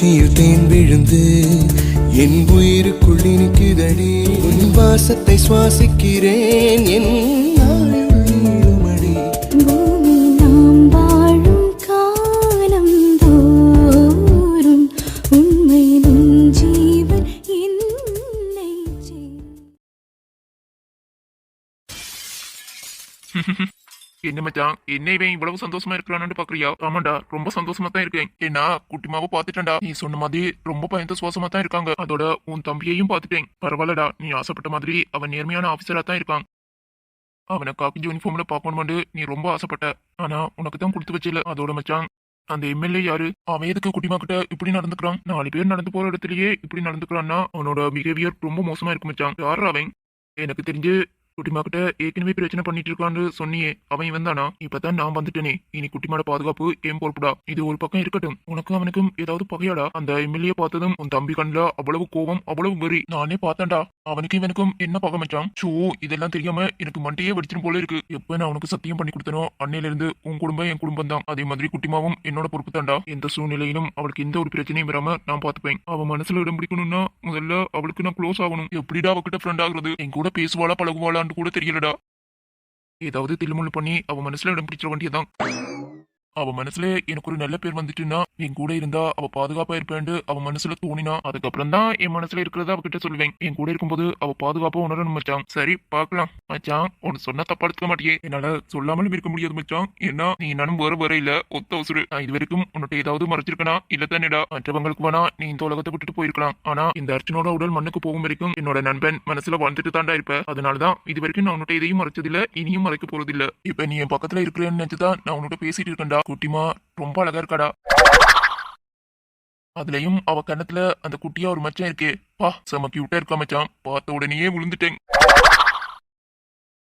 மூச்சில் தேன் விழுந்து என் உயிருக்குள் இனிக்குதடி உன் வாசத்தை சுவாசிக்கிறேன் என் ஆயுள் நீளுமடி. பூமி நாம் வாழும் காலம் தோறும் உண்மை உன் ஜீவன் என்னை என்ன மச்சான், என்ன இவன் இவ்வளவு சந்தோஷமா இருக்கிறான்னு பாக்குறியா? ஆமாண்டா, ரொம்ப சந்தோஷமா தான் இருக்கேன். ஏன்னா குட்டிமாவை பாத்துட்டேன்டா. நீ சொன்ன மாதிரி ரொம்ப பயந்த சுவாசமா தான் இருக்காங்க. அதோட உன் தம்பியையும் பாத்துட்டேன். பரவாயில்லடா, நீ ஆசைப்பட்ட மாதிரி அவன் நேர்மையான ஆபீசரா தான் இருக்கான். அவனை காக்கி யூனிஃபார்ம்ல பாக்கணும்னு நீ ரொம்ப ஆசைப்பட்ட. ஆனா உனக்கு தான் கொடுத்து வச்சில. அதோட மச்சான், அந்த எம்எல்ஏ யாரு? அவன் எதுக்கு குட்டிமா கிட்ட இப்படி நடந்துக்கிறான்? 4 பேர் நடந்து போற இடத்துலயே இப்படி நடந்துக்கிறான்னா அவனோட பிஹேவியர் ரொம்ப மோசமா இருக்கு மச்சான். யாரு அவன்? எனக்கு தெரிஞ்சு குட்டிமா கிட்ட ஏற்கனவே பிரச்சனை பண்ணிட்டு இருக்கான்னு சொன்னியே, அவன் இவன் தானா? இப்பதான் நான் வந்துட்டேனே. இனி குட்டிமாட பாதுகாப்பு ஏன் பொறுப்புடா. இது ஒரு பக்கம் இருக்கட்டும், உனக்கும் அவனுக்கும் ஏதாவது பகையாடா? அந்த எம்எல்ஏ பார்த்ததும் உன் தம்பி கண்ல அவ்வளவு கோபம், அவ்வளவு வெறி. நானே பார்த்தேன்டா. அவனுக்கும் இவனுக்கும் என்ன பகை மச்சான்? சோ, இதெல்லாம் தெரியாம எனக்கு மண்டையே வெடிச்சிடும் போல இருக்கு. எப்ப நான் உனக்கு சத்தியம் பண்ணி கொடுத்தனோ அன்னையில இருந்து உன் குடும்பம் என் குடும்பம் தான். அதே மாதிரி குட்டிமாவும் என்னோட பொறுப்பு தான்டா. எந்த சூழ்நிலையிலும் அவளுக்கு எந்த ஒரு பிரச்சனையும் வராம நான் பாத்துப்பேன். அவன் மனசுல இடம் பிடிக்கணும்னா முதல்ல அவளுக்கு நான் க்ளோஸ் ஆகணும். எப்படிடா அவகிட்ட ஃப்ரெண்ட் ஆகுறது? என் கூட பேசுவாளா பழகுவாளான்னு கூட தெரியலடா. ஏதாவது தில்லுமுள்ளு பண்ணி அவ மனசுல இடம் பிடிச்சிட வேண்டியதான். அவ மனசுல எனக்கு ஒரு நல்ல பேர் வந்துட்டுன்னா, என் கூட இருந்தா அவ பாதுகாப்பா இருப்பேன் அவ மனசுல தோணினா அதுக்கப்புறம் தான் என் மனசுல இருக்கிறத அவகிட்ட சொல்லுவேன். என் கூட இருக்கும்போது அவ பாதுகாப்பா உணரணும் மச்சான். சரி பாக்கலாம் மச்சான். உனக்கு சொன்னா தப்பா எடுத்துக்க மாட்டியே. என்னால சொல்லாமலும் இருக்க முடியாது மச்சான். ஏன்னா நீ நானும் வேற இல்ல, ஒத்த அவசரு. நான் இது வரைக்கும் உன்கிட்ட ஏதாவது மறைச்சிருக்கனா? இல்ல தானேடா. மற்றவங்களுக்கு வேணா நீ இந்த உலகத்தை விட்டுட்டு போயிருக்கலாம். ஆனா இந்த அர்ச்சனோட உடல் மண்ணுக்கு போகும் வரைக்கும் என்னோட நண்பன் மனசுல வாழ்ந்துட்டு தாண்டா இருப்ப. அதனாலதான் இது வரைக்கும் நான் உன்கிட்ட எதையும் மறைச்சதில்ல, இனியும் மறைக்க போறதில்ல. இப்ப நீ என் பக்கத்துல இருக்கிறேன்னு நினைச்சுதான் நான் உன்கிட்ட பேசிட்டு இருக்கேன்டா. குட்டிமா ரொம்ப அழகா இருக்காடா. அதுலயும் அவ கண்ணத்துல அந்த குட்டியா ஒரு மச்சான் இருக்கே, பா செம கியூட்டா இருக்கா மச்சான். பார்த்த உடனேயே விழுந்துட்டேன்.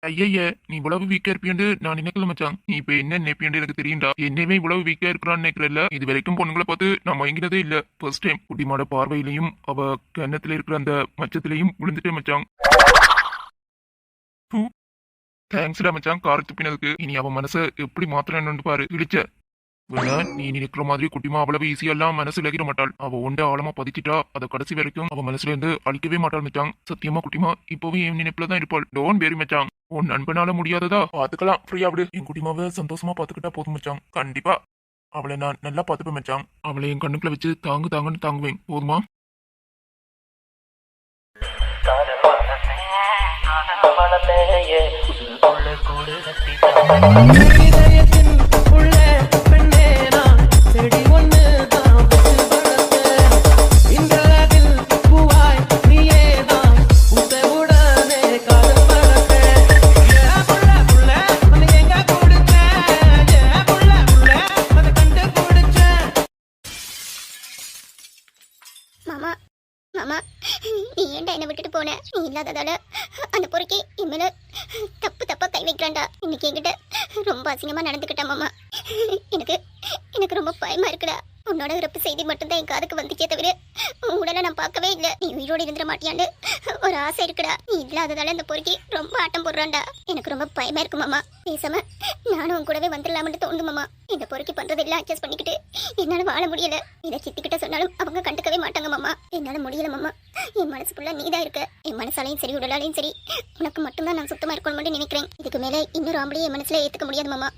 ஐய, நீ இவ்வளவு வீக்கா இருப்பியண்டு நான் நினைக்கல மச்சான். நீ இப்ப என்ன நினைப்பியண்டு எனக்கு தெரியும்டா. என்னவே இவ்வளவு வீக்கா இருக்கிறான்னு நினைக்கிறல்ல. இது வரைக்கும் பொண்ணுங்களை பார்த்து நான் மயங்கினதே இல்ல. ஃபர்ஸ்ட் டைம் குட்டிமாட பார்வையிலையும் அவ கண்ணத்துல இருக்கிற அந்த மச்சத்திலையும் விழுந்துட்டேன் மச்சான். தேங்க்ஸ்டா மச்சான் கார் துப்பினதுக்கு. இனி அவன் மனசை எப்படி மாத்திரன்னு பாரு. இடிச்ச நீ நினைக்கிற மாதிரி குட்டிமா அவ்வளவு ஈஸியெல்லாம் மனசு விலகிட மாட்டாள். அவ ஒண்ட ஆழமா பதிச்சிட்டா அதை கடைசி வரைக்கும் அவ மனசுல இருந்து அழிக்கவே மாட்டாள் மச்சான். சத்தியமா குட்டிமா இப்பவே என் நினைப்புலதான் இருப்பாள். டோன் பேரி மச்சான். உன் நண்பனால முடியாததா பாத்துக்கலாம். ஃப்ரீயா விடு. என் குட்டிமாவை சந்தோஷமா பாத்துக்கிட்டா போதும் மச்சான். கண்டிப்பா அவளை நான் நல்லா பாத்துப்பேன் மச்சான். அவளை என் கண்ணுக்குள்ள வச்சு தாங்குன்னு தாங்குவேன். போதுமா? மாமா மாமா, நீ ஏன்டா என்ன விட்டுட்டு போன? நீ இல்லாததால அந்த பொறுக்கி என் மேல தப்பா கை வைக்கிறான்டா. இன்னைக்கு என்கிட்ட ரொம்ப அசிங்கமா நடந்துக்கிட்டா மாமா. எனக்கு எனக்கு ரொம்ப பயமா இருக்குடா. உன்னோட இறப்பு செய்தி மட்டும்தான் என் காதுக்கு வந்துச்சே தவிர உன் உடலை நான் பார்க்கவே இல்லை. நீ உயிரோடு இருந்துட மாட்டியான்னு ஒரு ஆசை இருக்குடா. நீ இல்லாததால அந்த பொறுக்கி ரொம்ப ஆட்டம் போடுறான்டா. எனக்கு ரொம்ப பயமா இருக்கு மாமா. பேசாம நானும் உன் கூடவே வந்துடலாம்னு தோணுது மாமா. இந்த பொறுக்கி பண்றதெல்லாம் அட்ஜஸ்ட் பண்ணிக்கிட்டு என்னால வாழ முடியல. இதை சித்திக்கிட்ட சொன்னாலும் அவங்க கண்டுக்கவே மாட்டாங்க மாமா. என்னால முடியல மாமா. என் மனசுக்குள்ள நீதான் இருக்க. என் மனசாலையும் சரி உடலாலையும் சரி உனக்கு மட்டும்தான் நான் சுத்தமா இருக்கணும்னு நினைக்கிறேன். இதுக்கு மேல இன்னொரு ஆம்பளையும் என் மனசுல ஏத்துக்க முடியாது மாமா.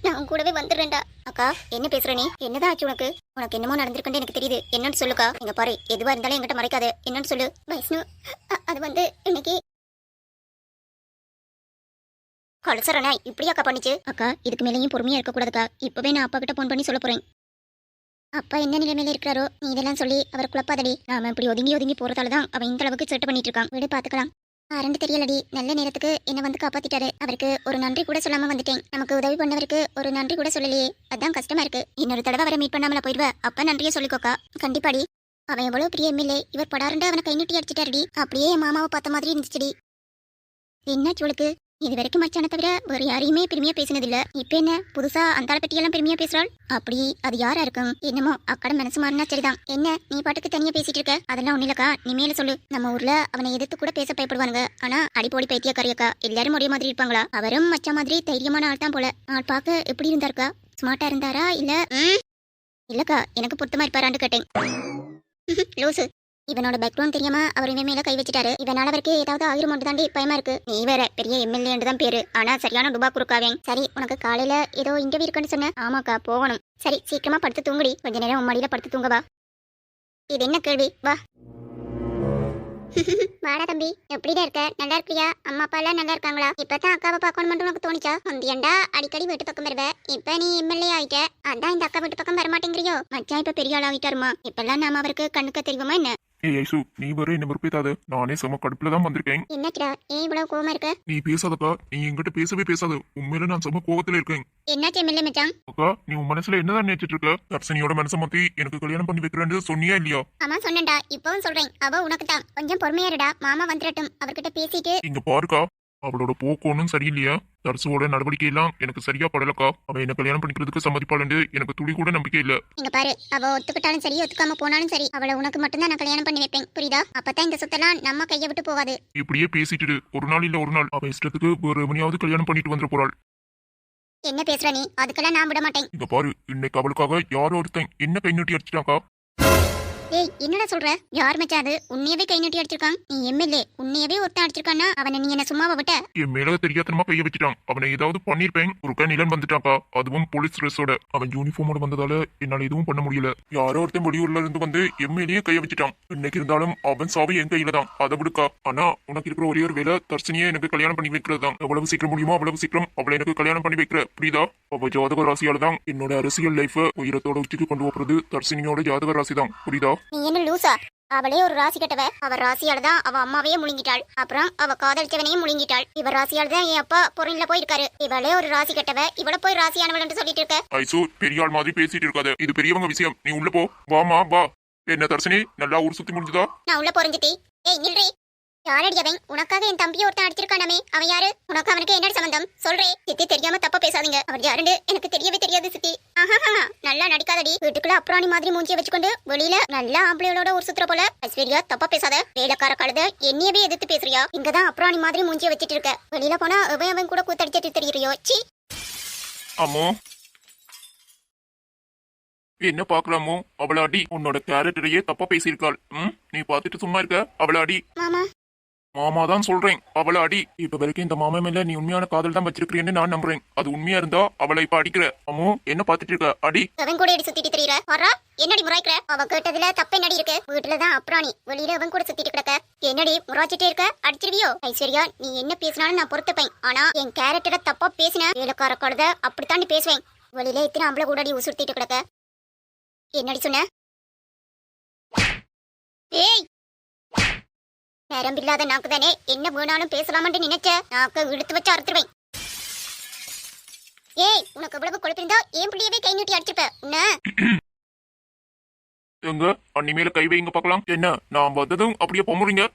நான் உன் கூடவே வந்துடுறேன்டா. அக்கா என்ன பேசுற நீ? என்னதான் ஆச்சு உனக்கு? உனக்கு என்னமோ நடந்திருக்குன்னு எனக்கு தெரியுது. என்னன்னு சொல்லுக்கா. எங்க பாரு, எதுவா இருந்தாலும் என்கிட்ட மறைக்காத. என்னன்னு சொல்லு. வைஷ்ணு, அது வந்து இன்னைக்கு கலசரனா இப்படியா அக்கா பண்ணிச்சு? அக்கா இதுக்கு மேலேயும் பொறுமையா இருக்க கூடாதுக்கா. இப்பவே நான் அப்பா கிட்ட போன் பண்ணி சொல்ல போறேன். அப்பா என்ன நிலைமையில இருக்கிறாரோ நீ இதெல்லாம் சொல்லி அவர் குழப்பாதடி. நாம இப்படி ஒதுங்கி போறதாலதான் அவன் இந்த அளவுக்கு சேட்டை பண்ணிட்டு இருக்கான். விட பாத்துக்கலாம். அரண்டு தெரியலடி, நல்ல நேரத்துக்கு என்ன வந்து காப்பாத்திட்டாரு. அவருக்கு ஒரு நன்றி கூட சொல்லாம வந்துட்டேன். நமக்கு உதவி பண்ணவருக்கு ஒரு நன்றி கூட சொல்லலையே, அதான் கஷ்டமா இருக்கு. இன்னொரு தடவை அவரை மீட் பண்ணாமல போயிடுவ. அப்ப நன்றியே சொல்லிக்கோக்கா. கண்டிப்பாடி. அவன் எவ்வளவு பெரிய எம்எல்ஏ, இவர் படாருண்டு அவனை கை நீட்டி அடிச்சிட்டாருடி. அப்படியே என் மாமாவை பார்த்த மாதிரி இருந்துச்சுடி. என்னாச்சு உனக்கு? இது வரைக்கும் மச்சான தவிர வேற யாரையுமே பெருமையா பேசினதில்ல. இப்ப என்ன புதுசா அந்த ஆளை பற்றியெல்லாம் பெருமையா பேசுறாள்? அப்படி அது யாரா இருக்கும்? என்னமோ அக்கட மனசு மாறினா சரிதான். என்ன நீ பாட்டுக்கு தனியா பேசிட்டு இருக்க? அதெல்லாம் ஒண்ணு இல்லக்கா, நீ மேல சொல்லு. நம்ம ஊர்ல அவனை எதிர்த்து கூட பேச பயப்படுவானுங்க. ஆனா அடிப்போடி பைத்தியக்காரியக்கா. எல்லாரும் ஒரே மாதிரி இருப்பாங்களா? அவரும் மச்சா மாதிரி தைரியமான ஆள் தான் போல. ஆள் பார்க்க எப்படி இருந்தாருக்கா? ஸ்மார்ட்டா இருந்தாரா இல்ல இல்லக்கா எனக்கு பொருத்தமா இருப்பாரான்னு கேட்டேன். லூசு. இவனோட பேக்ரவுண்ட் தெரியாம அவர் இவன் மேல கை வச்சிட்டாரு. இவனால அவருக்கு ஏதாவது ஆகிரும் தாண்டி பயமா இருக்கு. நீ வேற பெரிய எம்எல்ஏ தான் பேரு, ஆனா சரியான டுபா குறுக்காவேன். சரி, உனக்கு காலையில ஏதோ இன்டர்வியூ இருக்குன்னு சொன்ன. ஆமாக்கா போகணும். சரி சீக்கிரமா படுத்து தூங்குடி. கொஞ்ச நேரம் உன் மடியில படுத்து தூங்க வா. இது என்ன கேள்வி? வா. வாடா தம்பி, எப்படிடா இருக்க? நல்லா இருக்கியா? அம்மா அப்பா எல்லாம் நல்லா இருக்காங்களா? இப்பதான் அக்காவை பார்க்கணும் மட்டும் உனக்கு தோணிச்சா? முந்தியண்டா அடிக்கடி வீட்டு பக்கம் வருவ. இப்ப நீ எம்எல்ஏ ஆயிட்ட, அதான் இந்த அக்கா வீட்டு பக்கம் வரமாட்டேங்கிறியோ? மச்சான் இப்ப பெரிய ஆள் ஆகிட்டாருமா. இப்பெல்லாம் நாம அவருக்கு கண்ணுக்க தெரியுமா என்ன? ஏய் ஐசு, நீ வர என்ன வெறுப்பேத்தாத. நானே செம கடுப்புல தான் வந்திருக்கேன். என்னடா ஏன் இவ்வளவு கோவமா இருக்க? நீ பேசாதக்கா. நீ என்கிட்ட பேசவே பேசாத. உண்மையில நான் செம கோவத்துல இருக்கேன். என்னாச்சு எம்எல்ஏ மச்சான்? அக்கா, நீ உன் மனசுல என்னதான் நினைச்சிட்டு இருக்க? தர்ஷினியோட மனசை மாத்தி எனக்கு கல்யாணம் பண்ணி வைக்கிறேன்னு சொன்னியா இல்லையா? ஆமா சொன்னேன்டா, இப்பவும் சொல்றேன். அவ உனக்கு தான். கொஞ்சம் பொறுமையா இருடா. மாமா வந்துடட்டும், அவர்கிட்ட பேசிட்டு. இங்க பாருக்கா, அவளோட போக்கோனும் சரியில்லையா? தர்சுவோட நடவடிக்கை எல்லாம் எனக்கு சரியா படலக்கா. அவ என்ன கல்யாணம் பண்ணிக்கிறதுக்கு சம்மதிப்பாளு எனக்கு துளி கூட நம்பிக்கை இல்ல. இங்க பாரு, அவ ஒத்துக்கிட்டாலும் சரி ஒத்துக்காம போனாலும் சரி, அவளை உனக்கு மட்டும்தான் நான் கல்யாணம் பண்ணி வைப்பேன். புரியுதா? அப்பதான் இந்த சொத்தெல்லாம் நம்ம கையை விட்டு போகாது. இப்படியே பேசிட்டு ஒரு நாள் இல்ல ஒரு நாள் அவ இஷ்டத்துக்கு வேற எவனையாவது கல்யாணம் பண்ணிட்டு வந்துட போறாள். என்ன பேசுற நீ? அதுக்கெல்லாம் நான் விட மாட்டேன். இங்க பாரு, இன்னைக்கு அவளுக்காக யாரோ ஒருத்தன் என்ன கை நீட்டி அடிச்சிட்டாக்கா. ஏய், என்னடா சொல்ற? யார் மச்சான் அது? உன்னையவே கை நீட்டி அடிச்சிருக்கான். நீ எம்எல்ஏ, உன்னையவே ஒருத்தன் அடிச்சிருக்கானா? அவனை நீ என்ன சும்மாவா விட்ட? என் மேல தெரியாதனமா கைய வச்சுட்டான். அவனை ஏதாவது பண்ணிருப்பேன். ஒரு நிலன் வந்துட்டாக்கா, அதுவும் போலீஸ் ட்ரெஸ்ஸோட. அவன் யூனிஃபார்மோட வந்ததால என்னால எதுவும் பண்ண முடியல. யாரோ ஒருத்தன் வெளியூர்ல இருந்து வந்து எம்எல்ஏ கைய வச்சுட்டான். இன்னைக்கு இருந்தாலும் அவன் சாவி என் கையில தான். அதை விடுக்கா. ஆனா உனக்கு இருக்கிற ஒரே ஒரு வேலை, தர்ஷினியை எனக்கு கல்யாணம் பண்ணி வைக்கிறது தான். எவ்வளவு சீக்கிரம் முடியுமோ அவ்வளவு சீக்கிரம் அவளை எனக்கு கல்யாணம் பண்ணி வைக்கிற. புரியுதா? அவ ஜாதக ராசியால தான் என்னோட அரசியல் லைஃப உயரத்தோட உச்சிக்கு கொண்டு போறது தர்ஷினியோட ஜாதக ராசி தான். புரியுதா? நீ என்ன லூசா? அவளே ஒரு ராசி கட்டவ. அவ ராசியால தான் அவ அம்மாவையே முழுங்கிட்டாள். அப்புறம் அவ காதலிச்சவனையும் முழுங்கிட்டாள். இவ ராசியால தான் என் அப்பா பொருள்ல போயிருக்காரு. இவளே ஒரு ராசி கட்டவ, இவள போய் ராசியானவள் என்று சொல்லிட்டு இருக்க. ஐசு, பெரிய ஆள் மாதிரி பேசிட்டு இருக்காத. இது பெரியவங்க விஷயம். நீ உள்ள போ. வாமா வா. என்ன தர்ஷினி, நல்லா ஊர் சுத்தி முடிஞ்சுதா? நான் உள்ள போறேன்டி. ஏய் நில்றி. யாரடி அவன்? உனக்காக என் தம்பியை ஒருத்தன் அடிச்சிருக்கானே, அவன் யாரு? உனக்கு அவனுக்கு என்ன சம்பந்தம்? சொல்றே. சித்தி, தெரியாம தப்பா பேசாதீங்க. அவர் யாருன்னு எனக்கு தெரியவே தெரியாது சித்தி. ஆஹா, நல்லா நடிக்காதடி. வீட்டுக்குள்ள அப்புறாணி மாதிரி மூஞ்சிய வச்சுக்கொண்டு வெளியில நல்லா ஆம்பளையோட ஒரு சுத்துற போல. ஐஸ்வர்யா, தப்பா பேசாத. வேலைக்கார கழுத என்னையவே எதிர்த்து பேசுறியா? இங்கதான் அப்புறாணி மாதிரி மூஞ்சிய வச்சிட்டு இருக்க. வெளியில போனா அவன் கூட கூத்தடிச்சிட்டு தெரியுறியோ? சி. அம்மோ, என்ன பாக்கலாமோ? அவள அடி. உன்னோட கேரக்டரையே தப்பா பேசியிருக்காள். நீ பாத்துட்டு சும்மா இருக்க? அவள அடி. மாமா, மாமா தான் சொல்றேன். அவள அடி. இப்ப வரைக்கும் இந்த மாமா மேல நீ உண்மையான காதல் தான் வச்சிருக்கிறேன்னு நான் நம்புறேன். அது உண்மையா இருந்தா அவளை இப்ப அடிக்கிற. அம்மோ, என்ன பாத்துட்டு இருக்க? அடி. அவன் கூட அடி சுத்திட்டு தெரியற. வரா, என்னடி முறைக்கிற? அவ கேட்டதுல தப்பே நடி இருக்கு. வீட்டுலதான் அப்புறாணி, வெளியில அவன் கூட சுத்திட்டு கிடக்க. என்னடி முறாச்சிட்டே இருக்க? அடிச்சிருவியோ? ஐஸ்வர்யா, நீ என்ன பேசினாலும் நான் பொறுத்துப்பேன். ஆனா என் கேரக்டரை தப்பா பேசின வேலைக்கார கழுத அப்படித்தான் பேசுவேன். வெளியில எத்தனை அவளை கூட அடி உசுத்திட்டு கிடக்க. என்னடி சொன்ன? ஏய், நேரம்பில்லாத நாக்கு தானே. என்ன வேணாலும் பேசலாம்னு நினைச்ச நாக்க இழுத்து வச்சு அறுத்துருவேன். ஏய், உனக்கு எவ்வளவு கொழுப்பிருந்தா ஏன் பிள்ளையவே கை நீட்டி அடிச்சிருப்ப உன்ன. எங்க அண்ணி மேல கை வைங்க பாக்கலாம். என்ன நான் வந்ததும் அப்படியே பொம்முறீங்க?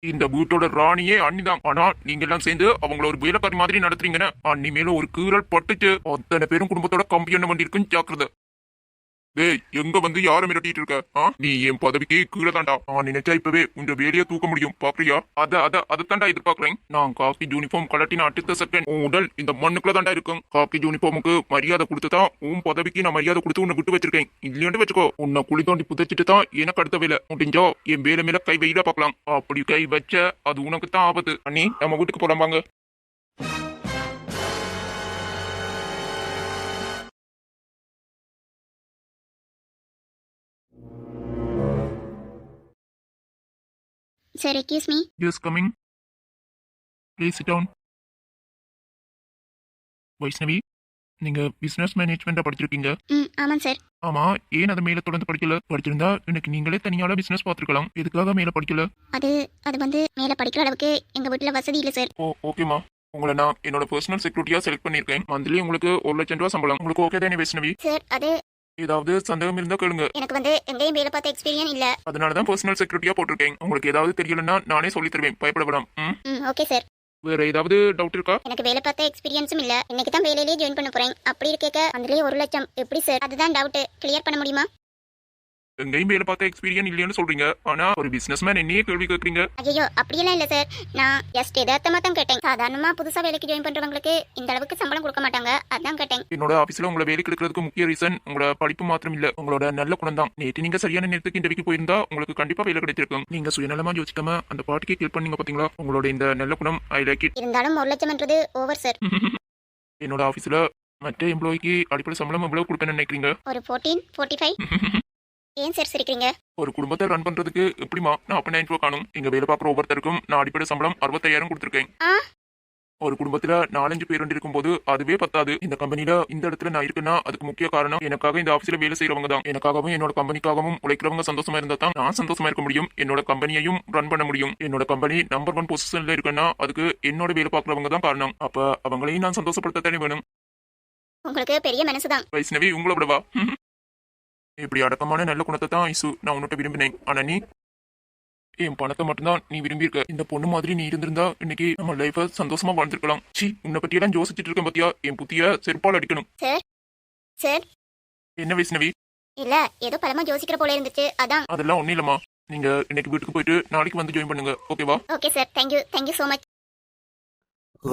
இந்த வீட்டோட ராணியே அண்ணிதான். ஆனா நீங்க எல்லாம் சேர்ந்து அவங்கள ஒரு வேலைக்காரி மாதிரி நடத்துறீங்கன்னு அண்ணி மேல ஒரு கீறல் பட்டுச்சு. அத்தனை பேரும் குடும்பத்தோட கம்பி என்ன வண்டி இருக்குன்னு ஜாக்கிரதை. டேய், எங்க வந்து யாரை மிரட்டிட்டு இருக்க? நீ என் பதவிக்கு கீழே தாண்டா. நான் நினைச்சா இப்பவே உங்க வேலையை தூக்க முடியும். பாக்குறியா? அதைத்தாண்டா எதிர்பார்க்கிறேன். நான் காக்கி யூனிஃபார்ம் கலட்டின அடுத்த செகண்ட் உன் உடல் இந்த மண்ணுக்குள்ள தாண்டா இருக்கும். காக்கி யூனிஃபார்முக்கு மரியாதை கொடுத்துதான் உன் பதவிக்கு நான் மரியாதை கொடுத்து உன்னை விட்டு வச்சிருக்கேன். இல்லையாண்டு வச்சுக்கோ, உன்னை குழி தோண்டி புதைச்சிட்டு தான் எனக்கு அடுத்த வேலை முடிஞ்சோ என் வேலை மேல கை வெயில பாக்கலாம். அப்படி கை வச்ச அது உனக்கு தான் ஆபத்து. அண்ணி, நம்ம வீட்டுக்கு போலாம் வாங்க. Sir, excuse me. Yes, coming. Please sit down. Vaishnavi, நீங்க பிசினஸ் மேனேஜ்மெண்டா படிச்சிருக்கீங்க? ஆமாம் சார். ஆமா, ஏன் அதை மேல தொடர்ந்து படிக்கல? படிச்சிருந்தா இன்னைக்கு நீங்களே தனியால பிசினஸ் பார்த்துருக்கலாம். எதுக்காக மேல படிக்கல? அது வந்து மேல படிக்கிற அளவுக்கு எங்க வீட்டுல வசதி இல்ல சார். ஓகேமா. உங்களை நான் என்னோட பர்சனல் செக்யூரிட்டியா செலக்ட் பண்ணிருக்கேன். மந்த்லி உங்களுக்கு 1,00,000 சம்பளம். உங்களுக்கு ஓகே தானே வைஷ்ணவி? சார், அது ஏதாவது சந்தேகம் இருந்தா கேளுங்க. எனக்கு எங்கேயும் வேலை பார்த்த எக்ஸ்பீரியன்ஸ் இல்ல. அதனாலதான் பர்சனல் செக்யூரிட்டியா போட்டிருக்கேன். உங்களுக்கு ஏதாவது தெரியலன்னா நானே சொல்லி தருவேன். பயப்பட வேண்டாம். Okay sir. வேற ஏதாவது டவுட் இருக்கா? எனக்கு வேலை பார்த்த எக்ஸ்பீரியன்ஸும் இல்ல. இன்னைக்கு தான் வேலையிலேயே ஜாயின் பண்ண போறேன். அப்படி இருக்கேக்க அதுலயே 1,00,000 எப்படி சார்? அதுதான் டவுட். கிளியர் பண்ண முடியுமா? எங்கேயும் வேலை பார்த்த எக்ஸ்பீரியன்ஸ் இல்லைன்னு சொல்றீங்க, ஆனா ஒரு பிசினஸ் மேன் என்னையே கேள்வி கேட்கறீங்க. ஐயோ அப்படியெல்லாம் இல்ல சார், நான் ஜஸ்ட் எதார்த்தமா தான் கேட்டேன். சாதாரணமா புதுசா வேலைக்கு ஜாயின் பண்றவங்களுக்கு இந்த அளவுக்கு சம்பளம் கொடுக்க மாட்டாங்க, அதான் கேட்டேன். என்னோட ஆபீஸ்ல உங்களை வேலைக்கு எடுக்கிறதுக்கு முக்கிய ரீசன் உங்களோட படிப்பு மாத்திரம் இல்ல, உங்களோட நல்ல குணம் தான். நேற்று நீங்க சரியான நேரத்துக்கு இன்டர்வியூக்கு போயிருந்தா உங்களுக்கு கண்டிப்பா வேலை கிடைச்சிருக்கும். நீங்க சுயநலமா யோசிக்காம அந்த பாட்டுக்கே கிளிக் பண்ணீங்க பாத்தீங்களா, உங்களோட இந்த நல்ல குணம் ஐ லைக் இட். இருந்தாலும் 1 லட்சம்ன்றது ஓவர் சார். என்னோட ஆபீஸ்ல மற்ற எம்ப்ளாய்க்கு அடிப்படை சம்பளம் எவ்வளவு கொடுப்பேன்னு நினைக்கிறீங்க? ஒரு 14-45. ஏன் சார் சிரிக்கிறீங்க? ஒரு குடும்பத்தை ரன் பண்றதுக்கு எப்படிமா 49 ரூபா காணும். இங்க வேலை பார்க்குற ஒவ்வொருத்தருக்கும் நான் அடிப்படை சம்பளம் 65,000 கொடுத்துருக்கேன். ஒரு குடும்பத்துல 4-5 பேர் இருக்கும் போது அதுவே பத்தாது. இந்த கம்பெனில இந்த இடத்துல நான் இருக்குன்னா அதுக்கு முக்கிய காரணம் எனக்காக இந்த ஆபீஸ்ல வேலை செய்யறவங்க தான். எனக்காகவும் என்னோட கம்பெனிக்காகவும் உழைக்கிறவங்க சந்தோஷமா இருந்தா தான் நான் சந்தோஷமா இருக்க முடியும், என்னோட கம்பெனியையும் ரன் பண்ண முடியும். என்னோட கம்பெனி நம்பர் 1 பொசிஷன்ல இருக்குன்னா அதுக்கு என்னோட வேலை பார்க்குறவங்க தான் காரணம். அப்ப அவங்களையும் நான் சந்தோஷப்படுத்தத்தானே வேணும். உங்களுக்கு பெரிய மனசுதான். வைஷ்ணவி உங்களை விடவா? இப்படி அடக்கமான நல்ல குணத்தை தான் ஐசு நான் உன்னிட்ட விரும்பினேன். ஆனா நீ என் பணத்தை மட்டும்தான் நீ விரும்பியிருக்க. இந்த பொண்ணு மாதிரி நீ இருந்திருந்தா இன்னைக்கு நம்ம லைஃப சந்தோஷமா வாழ்ந்துருக்கலாம். சி, உன்னை பத்தி எல்லாம் யோசிச்சுட்டு இருக்கேன் பாத்தியா, என் புத்திய செருப்பால் அடிக்கணும். சார் சார் என்ன வைஷ்ணவி? இல்ல ஏதோ பலமா யோசிக்கிற போல இருந்துச்சு, அதான். அதெல்லாம் ஒண்ணும் இல்லம்மா, நீங்க இன்னைக்கு வீட்டுக்கு போயிட்டு நாளைக்கு வந்து ஜாயின் பண்ணுங்க, ஓகேவா? Okay sir, thank you so much.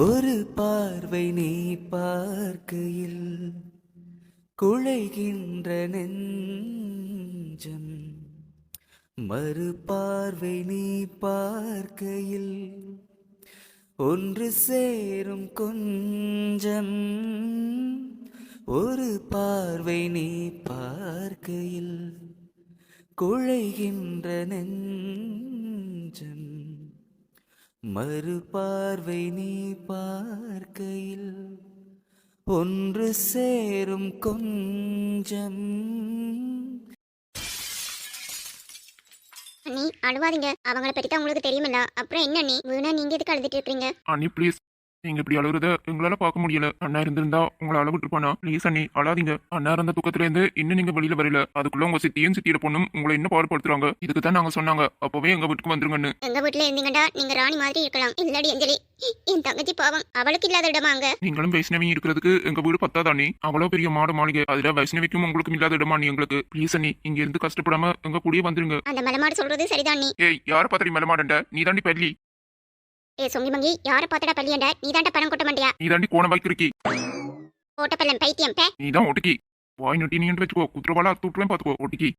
ஒரு பார்வை நீ பார்க்கையில் குழைகின்ற நெஞ்சம், மறு பார்வை நீ பார்க்கையில் ஒன்று சேரும் கொஞ்சம். ஒரு பார்வை நீ பார்க்கையில் குழைகின்ற நெஞ்சம், மறு பார்வை நீ பார்க்கையில் ஒன்று சேரும் கொஞ்சம். அண்ணி அழுவாதீங்க, அவங்கள பத்தி தான் உங்களுக்கு தெரியுமில்ல. அப்புறம் என்ன அண்ணி வீணா நீங்க எதுக்கு அழுதுட்டு இருக்கீங்க? அண்ணி ப்ளீஸ், நீங்க இப்படி அழுகுறத எங்களால பார்க்க முடியல. அண்ணா இருந்திருந்தா உங்களை அழகு இருப்பானா? ப்ளீஸ் அண்ணி அழாதீங்க. அண்ணா இருந்த தூக்கத்துல இருந்து இன்னும் நீங்க வெளியில வரல, அதுக்குள்ள உங்க சித்தியும் சித்தியோட பொண்ணும் உங்களை இன்னும் பாடுபடுத்துறாங்க. இதுக்கு தான் நாங்க சொன்னாங்க அப்பவே எங்க வீட்டுக்கு வந்துருங்கன்னு. எங்க வீட்டுல இருந்தீங்கடா நீங்க ராணி மாதிரி இருக்கலாம். இல்லடி அஞ்சலி, என் தங்கச்சி பாவம், அவளுக்கு இல்லாத இடமா அங்க? நீங்களும் வைஷ்ணவியும் இருக்கிறதுக்கு எங்க வீடு பத்தாதா அண்ணி? அவ்வளவு பெரிய மாடு மாளிகை, அதுல வைஷ்ணவிக்கும் உங்களுக்கும் இல்லாத இடமா நீ எங்களுக்கு? ப்ளீஸ் அண்ணி, இங்க இருந்து கஷ்டப்படாம எங்க கூடயே வந்துருங்க. அந்த மலமாடு சொல்றது சரிதான் அண்ணி. ஏய், யார பாத்திரி மலமாடண்ட? நீ தாண்டி பள்ளி. ஏ சொங்கி மங்கி, யார பாத்தடா பள்ளியண்ட? நீ தாண்ட பணம் கொட்ட மாட்டியா? நீ தாண்டி கோண வாய்க்கு இருக்கி. ஓட்டப்பள்ளம் பைத்தியம் பே. நீ தான் ஒட்டிக்கி. வாய் நட்டி நீண்டு வச்சுக்கோ, குத்துறவாளா தூட்டுவேன் பாத்துக்கோ ஒட்டிக்கி.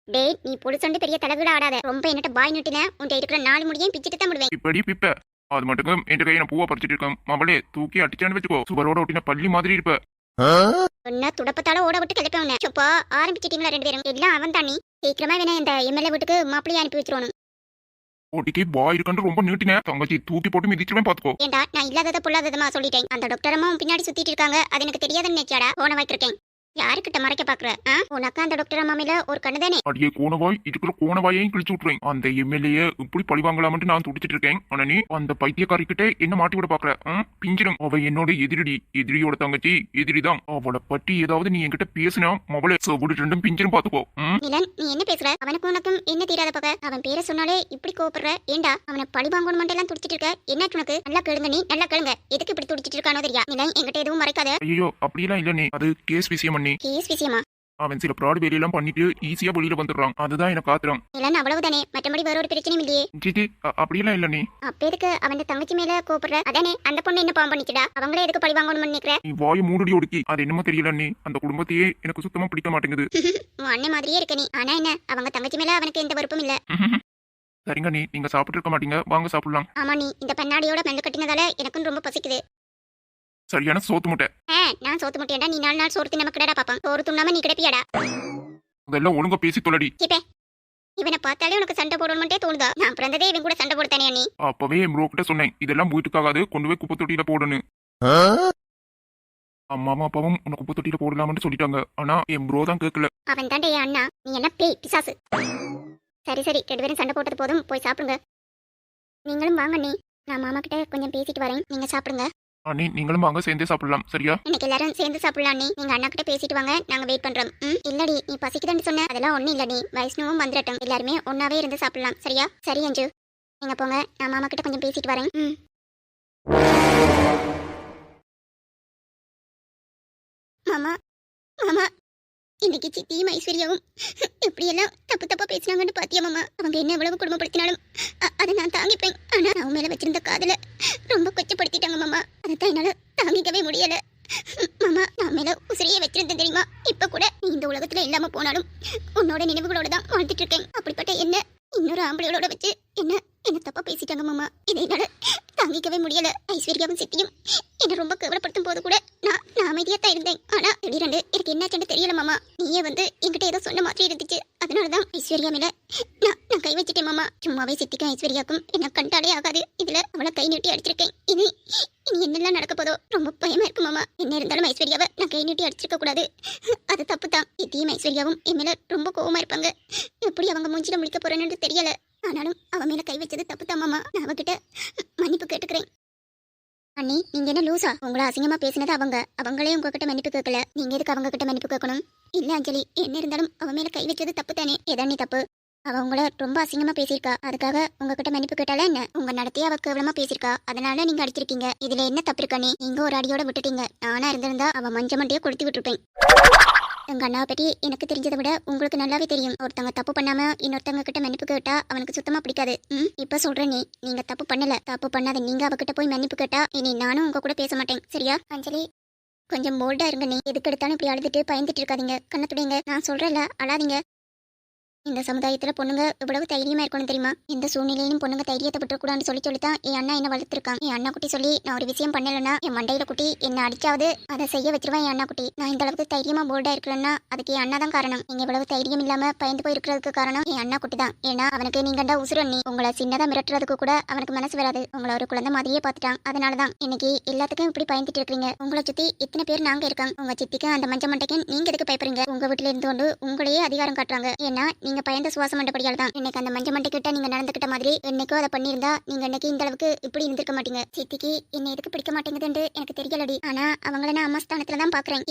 டேய், நீ பொடிசொண்டு பெரிய தலைவிட ஆடாத. ரொம்ப என்னட்ட பாய் நட்டின உன்ட்ட இருக்கிற 4 முடியையும் பிச்சிட்டு தான் விடுவேன். இப்படி பிப்ப அது மட்டும் என் கையை நான் பூவா பறிச்சிட்டு இருக்கேன். மவளே தூக்கி அடிச்சான்னு வச்சுக்கோ, சுவரோட ஒட்டின பள்ளி மாதிரி இருப்ப. என்ன துடப்பத்தால ஓட விட்டு கிளப்பவன. சொப்பா ஆரம்பிச்சிட்டீங்களா 2 பேரும்? எல்லாம் அவன் தானி. சீக்கிரமா வேணா இந்த எம்எல்ஏ வீட்டுக்கு மாப்பிள்ளைய அனுப்பி வச்சிருவானு. ஒட்டிக்கு பாய் இருக்கன்னு ரொம்ப நீட்டினேன், தங்கச்சி தூக்கி போட்டு மிதிச்சிருவேன் பாத்துக்கோ. ஏண்டா நான் இல்லாதத பொல்லாததமா சொல்லிட்டேன். அந்த டாக்டர் அம்மா பின்னாடி சுத்திட்டு இருக்காங்க, அது எனக்கு தெரியாதுன்னு நினைச்சாடா போன வைத்திருக்கேன். யாருக்கிட்ட மறைக்க பாக்குற? உனக்கு அந்த டாக்டர் அம்மா மேல ஒரு கண்ணு தானே? அடியே கோணவாய், இருக்கிற கோணவாயையும் கிழிச்சு விட்டுறேன். அந்த எம்எல்ஏ இப்படி பழி வாங்கலாம்னு நான் துடிச்சிட்டு இருக்கேன். ஆனா நீ அந்த பைத்தியக்காரிக்கிட்டே என்ன மாட்டி விட பாக்குற? பிஞ்சிடும். அவ என்னோட எதிரடி, எதிரியோட தங்கச்சி எதிரிதான். அவளை பற்றி ஏதாவது நீ என்கிட்ட பேசினா மவளே சோடு 2 பிஞ்சிடும் பாத்துக்கோ. நிலன், நீ என்ன பேசுற? அவனுக்கு உனக்கும் என்ன தீராத பக்க? அவன் பேரை சொன்னாலே இப்படி கோபப்படுற? ஏண்டா அவனை பழி வாங்கணும் மட்டும் எல்லாம் துடிச்சிட்டு இருக்க? என்ன உனக்கு? நல்லா கேளுங்க, நீ நல்லா கேளுங்க. எதுக்கு இப்படி துடிச்சிட்டு இருக்கானோ தெரியா? நிலன், என்கிட்ட எதுவும் மறைக்காத. ஐயோ அப்படியெல்லாம் இல்ல, நீ அது கேஸ் விஷயம் பண்ணி. கேஸ் விஷயமா? அவன் சில ப்ராடு வேலையெல்லாம் பண்ணிட்டு ஈஸியா வெளியில வந்துடுறான், அதுதான் எனக்கு ஆத்திரம். நிலன், அவ்வளவுதானே, மற்றபடி வேற ஒரு பிரச்சனையும் இல்லையே. ஜிஜி அப்படியெல்லாம் இல்ல. நீ அப்ப எதுக்கு அவன் தங்கச்சி மேல கோபப்படுற? அதானே அந்த பொண்ணு என்ன பாவம் பண்ணிச்சுடா? அவங்களே எதுக்கு பழி வாங்கணும்னு நினைக்கிற? நீ வாயை மூடி ஒடுக்கி. அது என்னமோ தெரியல, நீ அந்த குடும்பத்தையே எனக்கு சுத்தமா பிடிக்க மாட்டேங்குது. உன் அண்ணன் மாதிரியே இருக்க நீ. ஆனா என்ன, அவங்க தங்கச்சி மேல அவனுக்கு எந்த விருப்பம் இல்ல. சரிங்க, நீங்க சாப்பிட்டு இருக்க மாட்டீங்க, வாங்க சாப்பிடலாம். ஆமா, நீ இந்த பெண்ணாடியோட மெல்ல கட்டினதால எனக்கும் ரொம்ப பசிக்குது. சரியான சோத்து முட்டை. நான் சோத்து முட்டையடா, நீ 4 நாள் சோறு தின்னம கிடடா பாப்பான். சோறு துண்ணாம நீ கிடப்பியாடா? அதெல்லாம் ஒழுங்கா பேசி தொலைடி. இவனை பார்த்தாலே உனக்கு சண்டை போடணும்ட்டே தோணுதா? நான் பிறந்ததே இவன் கூட சண்டை போடுத்தானே நீ. அப்பவே என் ப்ரோ கிட்ட சொன்னேன், இதெல்லாம் வீட்டுக்காகாது, கொண்டு போய் குப்பை தொட்டியில போடணும். அம்மாவும் அப்பாவும் உன்னை குப்பை தொட்டியில போடலாம்னு சொல்லிட்டாங்க, ஆனா என் ப்ரோ தான் கேட்கல. அவன் தாண்டே என் அண்ணா, நீ என்ன பேய் பிசாசு. சரி 2 பேரும் சண்டை போட்டது போதும், போய் சாப்பிடுங்க. நீங்களும் வாங்க நீ, நான் மாமா கிட்ட கொஞ்சம் பேசிட்டு வரேன், நீங்க சாப்பிடுங்க. அண்ணி நீங்களும் வாங்க, சேர்ந்தே சாப்பிடலாம், சரியா? இன்னைக்கு எல்லாரும் சேர்ந்து சாப்பிடலாம். நீங்க அண்ணா கிட்ட பேசிட்டு வாங்க, நாங்க வெயிட் பண்றோம். இல்லடி, நீ பசிக்குதுன்னு சொன்ன, அதெல்லாம் ஒண்ணும் இல்ல. நீ வைஷ்ணவும் வந்துடட்டும், எல்லாருமே ஒன்னாவே இருந்து சாப்பிடலாம், சரியா? சரி அஞ்சு, நீங்க போங்க, நான் மாமா கிட்ட கொஞ்சம் பேசிட்டு வரேன். மாமா மாமா, இன்னைக்கு சித்தியும் ஐஸ்வர்யாவும் இப்படியெல்லாம் பேசினாங்கன்னு பாத்தியா மாமா? அவங்க என்ன எவ்வளவு குடும்பப்படுத்தினாலும் அதை நான் தாங்கிப்பேன். ஆனா அவன் மேல வச்சிருந்த காதல ரொம்ப கொச்சப்படுத்திட்டாங்க மாமா. அதைத்தான் என்னால தாங்கிக்கவே முடியல மாமா. நான் மேல உசிரியே வச்சிருந்தேன் தெரியுமா? இப்ப கூட நீ இந்த உலகத்துல இல்லாம போனாலும் உன்னோட நினைவுகளோட தான் வாழ்ந்துட்டு இருக்கேன். அப்படிப்பட்ட என்ன இன்னொரு ஆம்பளையோட வச்சு என்ன தப்பா பேசிட்டாங்க மாமா. இதை என்னால தாங்கிக்கவே முடியல. ஐஸ்வர்யாவும் சித்தியும் என்ன ரொம்ப கவலைப்படுத்தும் போது கூட நான் அமைதியா தான் இருந்தேன். ஆனா திடீரென்று எனக்கு என்னாச்சுன்னு தெரியல மாமா. நீயே வந்து என்கிட்ட ஏதோ சொன்ன மாதிரி இருந்துச்சு. அதனாலதான் ஐஸ்வர்யா மேல நான் கை வச்சுட்டேன் மாமா. சும்மாவே சித்திக்கும் ஐஸ்வர்யாக்கும் என்ன கண்டாலே ஆகாது. இதுல அவளை கை நீட்டி அடிச்சிருக்கேன். இனி என்னெல்லாம் நடக்க போதோ ரொம்ப பயமா இருக்கு மாமா. என்ன இருந்தாலும் ஐஸ்வர்யாவை நான் கை நீட்டி அடிச்சிருக்க கூடாது. அது தப்பு தான். சித்தியும் ஐஸ்வர்யாவும் என் மேல ரொம்ப கோவமா இருப்பாங்க. எப்படி அவங்க மூஞ்சில முடிக்க போறேன்னு தெரியல. ஆனாலும் அவ மேல கை வச்சது தப்பு தான் மாமா. நான் அவகிட்ட மன்னிப்பு கேட்டுக்கிறேன். அண்ணி, நீங்க என்ன லூசா? உங்களை அசிங்கமா பேசினது அவங்களே உங்ககிட்ட மன்னிப்பு கேட்கல. நீங்க எதுக்கு அவங்க கிட்ட மன்னிப்பு கேட்கணும்? இல்ல அஞ்சலி, என்ன இருந்தாலும் அவ மேல கை வச்சது தப்பு தானே. ஏதானி தப்பு? அவ உங்களை ரொம்ப அசிங்கமா பேசியிருக்கா. அதுக்காக உங்ககிட்ட மன்னிப்பு கேட்டால என்ன? உங்க நடத்தையே அவ கேவலமா பேசியிருக்கா. அதனால நீங்க அடிச்சிருக்கீங்க. இதுல என்ன தப்பு இருக்கா? நீங்க ஒரு அடியோட விட்டுட்டீங்க. நானா இருந்திருந்தா அவ மஞ்ச மண்டையை கொளுத்தி விட்டுருப்பேன். எங்க அண்ணாவை பற்றி எனக்கு தெரிஞ்சதை விட உங்களுக்கு நல்லாவே தெரியும். ஒருத்தவங்க தப்பு பண்ணாம இன்னொருத்தவங்க கிட்ட மன்னிப்பு கேட்டா அவனுக்கு சுத்தமா பிடிக்காது. இப்ப சொல்றேன், நீங்க தப்பு பண்ணல. தப்பு பண்ணாத நீங்க அவகிட்ட போய் மன்னிப்பு கேட்டா இனி நானும் உங்க கூட பேச மாட்டேன். சரியா? அஞ்சலி, கொஞ்சம் போல்டா இருங்க. எதுக்கு எடுத்தாலும் இப்படி அழுதுட்டு பயந்துட்டு இருக்காதீங்க. கண்ணத்துடைங்க. நான் சொல்றேன்ல, அழாதீங்க. இந்த சமுதாயத்துல பொண்ணுங்க இவ்வளவு தைரியமா இருக்கணும் தெரியுமா? இந்த சூழ்நிலையிலும் பொண்ணுங்க தைரியத்தை விட்டுறக்கூடாதுன்னு சொல்லித்தான் என் அண்ணா என்ன வளர்த்துருக்கான். என் அண்ணா குட்டி சொல்லி நான் ஒரு விஷயம் பண்ணலன்னா என் மண்டையில குட்டி என்ன அடிச்சாவது அதை செய்ய வச்சிருவேன் என் அண்ணா குட்டி. நான் இந்த அளவுக்கு தைரியமா போல்டா இருக்கிறேன்னா அதுக்கு என் அண்ணா தான் காரணம். நீங்க இவ்வளவு தைரியம் இல்லாம பயந்து போய் இருக்கிறதுக்கு காரணம் என் அண்ணா குட்டி தான். ஏன்னா அவனுக்கு நீங்கண்டா உசுறு அண்ணி. உங்களை சின்னதா மிரட்டுறதுக்கு கூட அவனுக்கு மனசு வராது. உங்களை ஒரு குழந்தை மாதிரியே பார்த்துட்டான். அதனாலதான் இன்னைக்கு எல்லாத்துக்கும் இப்படி பயந்துட்டு இருக்கீங்க. உங்களை சுத்தி இத்தனை பேர் நாங்க இருக்காங்க. உங்க சித்திக்கு அந்த மஞ்ச மண்டைக்கு நீங்க எதுக்கு பயப்படுறீங்க? உங்க வீட்டுல இருந்து கொண்டு உங்களையே அதிகாரம் காட்டுறாங்க. ஏன்னா நீங்க பயந்த சுவாசம் மண்டபடியால் தான். இன்னைக்கு அந்த மஞ்ச மண்டை கிட்ட நீங்க நடந்துக்கிட்ட மாதிரி என்னைக்கோ அதை பண்ணியிருந்தா நீங்க இன்னைக்கு இந்த அளவுக்கு இப்படி இருந்திருக்க மாட்டீங்க. சித்திக்கு என்ன எதுக்கு பிடிக்க மாட்டேங்குதுன்னு எனக்கு தெரியலடி. ஆனா அவங்கள நான் அம்மா ஸ்தானத்துல தான் பாக்குறேன்.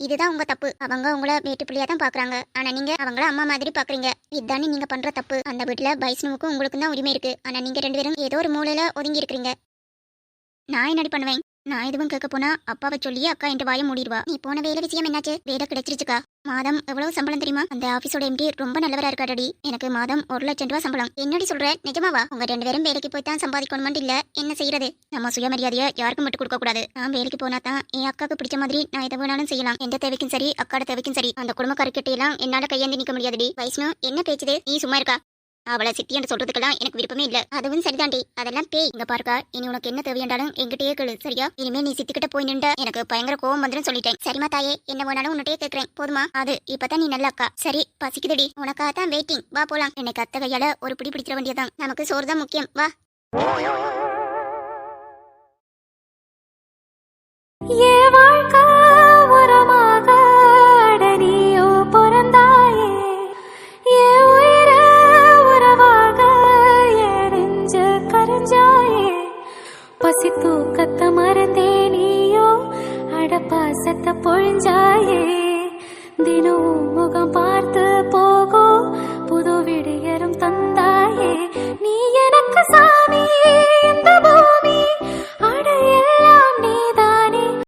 இதுதான் உங்க தப்பு. அவங்க உங்களை வீட்டு பிள்ளையா தான் பாக்குறாங்க. ஆனா நீங்க அவங்கள அம்மா மாதிரி பாக்குறீங்க. இதுதானே நீங்க பண்ற தப்பு. அந்த வீட்டுல வைஷ்ணவுக்கும் உங்களுக்கும் தான் உரிமை இருக்கு. ஆனா நீங்க ரெண்டு பேரும் ஏதோ ஒரு மூலையில ஒதுங்கி இருக்கிறீங்க. நான் என்னடி பண்ணுவேன்? நான் எதுவும் கேட்க போனா அப்பாவை சொல்லியே அக்கா என்ற வாயை மூடிடுவா. நீ போன வேலை விஷயம் என்னாச்சு? வேலை கிடைச்சிருச்சுக்கா. மாதம் எவ்வளவு சம்பளம் தெரியுமா? அந்த ஆபீஸோட எம்டி ரொம்ப நல்லவரா இருக்காடி. எனக்கு மாதம் 1,00,000 ரூபாய் சம்பளம். என்னடி சொல்ற? நிஜமாவா? உங்க ரெண்டு பேரும் வேலைக்கு போய் தான் சம்பாதிக்கணும்னு இல்ல. என்ன செய்யறது? நம்ம சுயமரியாதையை யாருக்கும் விட்டு கொடுக்க கூடாது. நான் வேலைக்கு போனா தான் என் அக்காவுக்கு பிடிச்ச மாதிரி நான் எதை வேணாலும் செய்யலாம். எந்த தேவைக்கும் சரி, அக்காட தேவைக்கும் சரி. அந்த குடும்பக்காரர்கிட்டையெல்லாம் என்னால கையேந்தி நிக்க முடியாதுடி. வைஷ்ணு, என்ன பேச்சுது? நீ சும்மா இருக்கா? அவளை சித்தி என்று சொல்றதுக்கெல்லாம் எனக்கு விருப்பமே இல்ல. அதுவும் சரிதாண்டி. அதெல்லாம் பேய். இங்க பாருக்கா, இனி உனக்கு என்ன தேவையாண்டாலும் என்கிட்டயே கேளு. சரியா? இனிமே நீ சித்திக்கிட்ட போய் நின்ற எனக்கு பயங்கர கோவம் வந்துடும் சொல்லிட்டேன். சரிமா தாயே, என்ன வேணாலும் உன்கிட்டயே கேட்கிறேன். போதுமா? அது இப்பதான் நீ நல்ல அக்கா. சரி, பசிக்குதுடி. உனக்காக தான் வெயிட்டிங். வா போலாம். எனக்கு அத்தை கையால ஒரு பிடி பிடிச்சிட வேண்டியதான். நமக்கு சோறு தான் முக்கியம். வா. பசி தூக்கத்தை மறந்தே நீயோ அட பாசத்தை பொழிஞ்சாயே. தினமும் முகம் பார்த்து